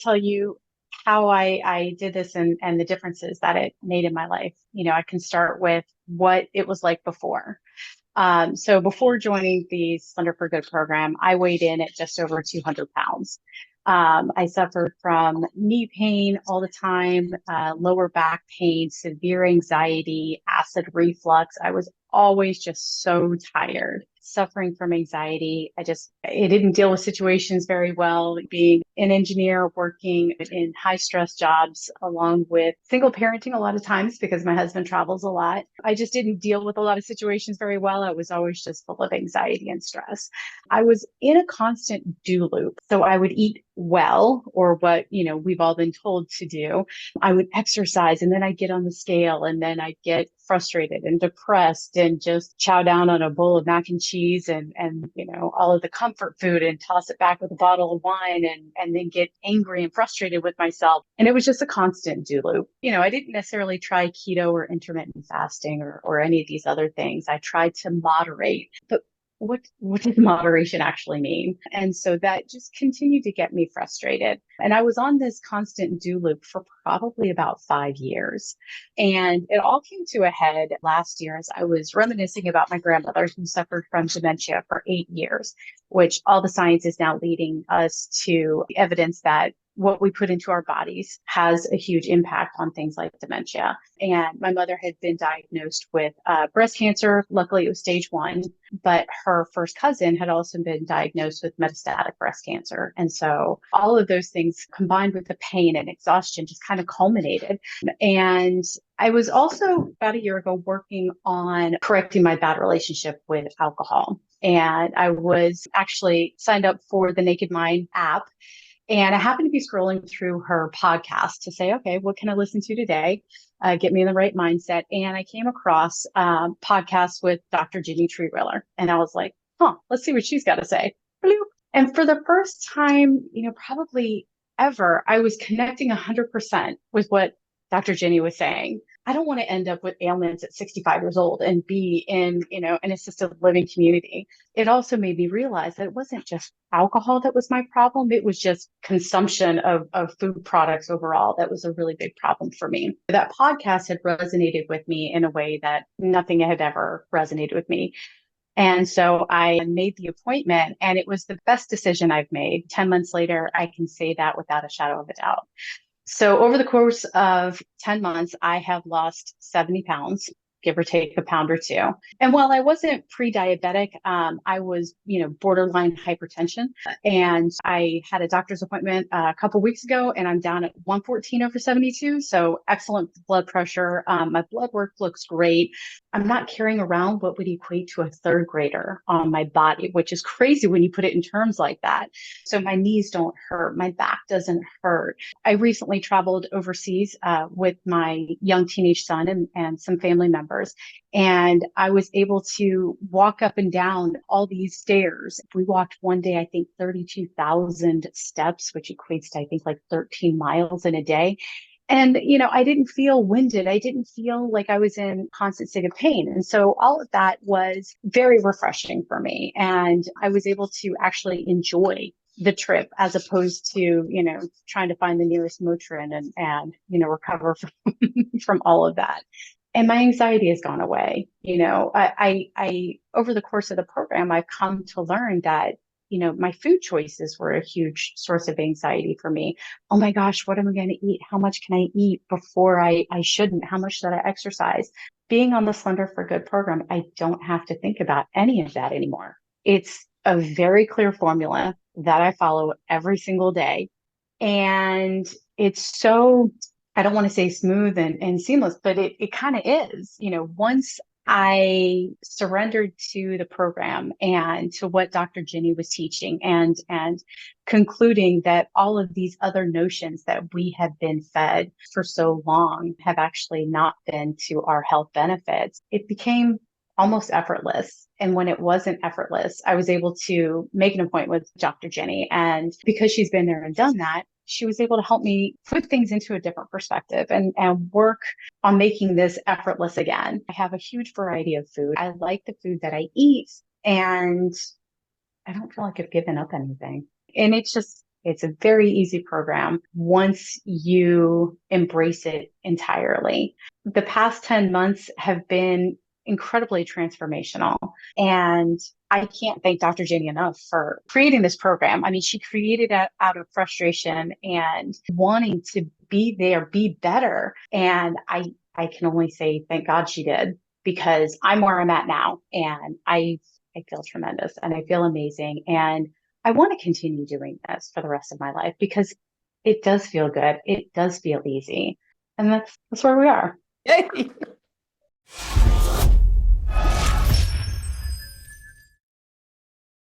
tell you how I did this and the differences that it made in my life. I can start with what it was like before. So before joining the Slender for Good program, I weighed in at just over 200 pounds. I suffered from knee pain all the time, lower back pain, severe anxiety, acid reflux. I was always just so tired, suffering from anxiety. I didn't deal with situations very well, being an engineer, working in high stress jobs, along with single parenting a lot of times because my husband travels a lot. I just didn't deal with a lot of situations very well. I was always just full of anxiety and stress. I was in a constant do loop. So I would eat well, or what, we've all been told to do. I would exercise and then I'd get on the scale and then I'd get frustrated and depressed and just chow down on a bowl of mac and cheese and all of the comfort food and toss it back with a bottle of wine and then get angry and frustrated with myself. And it was just a constant do loop. I didn't necessarily try keto or intermittent fasting or any of these other things. I tried to moderate, but what does moderation actually mean? And so that just continued to get me frustrated. And I was on this constant do loop for probably about 5 years. And it all came to a head last year as I was reminiscing about my grandmother who suffered from dementia for 8 years, which all the science is now leading us to evidence that what we put into our bodies has a huge impact on things like dementia. And my mother had been diagnosed with breast cancer. Luckily, it was stage 1, but her first cousin had also been diagnosed with metastatic breast cancer. And so all of those things combined with the pain and exhaustion just kind of culminated. And I was also about a year ago working on correcting my bad relationship with alcohol. And I was actually signed up for the Naked Mind app. And I happened to be scrolling through her podcast to say, okay, what can I listen to today? Get me in the right mindset. And I came across podcasts with Dr. Ginny Treewheeler. And I was like, let's see what she's got to say. Bloop. And for the first time, probably ever, I was connecting 100% with what Dr. Ginny was saying. I don't want to end up with ailments at 65 years old and be in, an assisted living community. It also made me realize that it wasn't just alcohol that was my problem. It was just consumption of food products overall. That was a really big problem for me. That podcast had resonated with me in a way that nothing had ever resonated with me. And so I made the appointment and it was the best decision I've made. 10 months later, I can say that without a shadow of a doubt. So over the course of 10 months, I have lost 70 pounds, give or take a pound or two. And while I wasn't pre-diabetic, I was, borderline hypertension. And I had a doctor's appointment a couple weeks ago, and I'm down at 114 over 72. So excellent blood pressure. My blood work looks great. I'm not carrying around what would equate to a third grader on my body, which is crazy when you put it in terms like that. So my knees don't hurt. My back doesn't hurt. I recently traveled overseas with my young teenage son and some family members. And I was able to walk up and down all these stairs. We walked one day, I think 32,000 steps, which equates to, I think, like 13 miles in a day. And, I didn't feel winded. I didn't feel like I was in constant state of pain. And so all of that was very refreshing for me. And I was able to actually enjoy the trip as opposed to, trying to find the nearest Motrin and recover from all of that. And my anxiety has gone away. I over the course of the program, I've come to learn that my food choices were a huge source of anxiety for me. Oh my gosh, what am I going to eat? How much can I eat before I shouldn't? How much should I exercise? Being on the Slender for Good program, I don't have to think about any of that anymore. It's a very clear formula that I follow every single day. And it's so, I don't want to say smooth and seamless, but it kind of is. Once I surrendered to the program and to what Dr. Ginny was teaching and concluding that all of these other notions that we have been fed for so long have actually not been to our health benefits, it became almost effortless. And when it wasn't effortless, I was able to make an appointment with Dr. Ginny. And because she's been there and done that, she was able to help me put things into a different perspective and work on making this effortless again. I have a huge variety of food. I like the food that I eat, and I don't feel like I've given up anything. And it's just It's a very easy program once you embrace it entirely. The past 10 months have been incredibly transformational. And I can't thank Dr. Janie enough for creating this program. I mean, she created it out of frustration and wanting to be there, be better. And I can only say, thank God she did, because I'm where I'm at now. And I feel tremendous and I feel amazing. And I want to continue doing this for the rest of my life because it does feel good. It does feel easy. And that's where we are.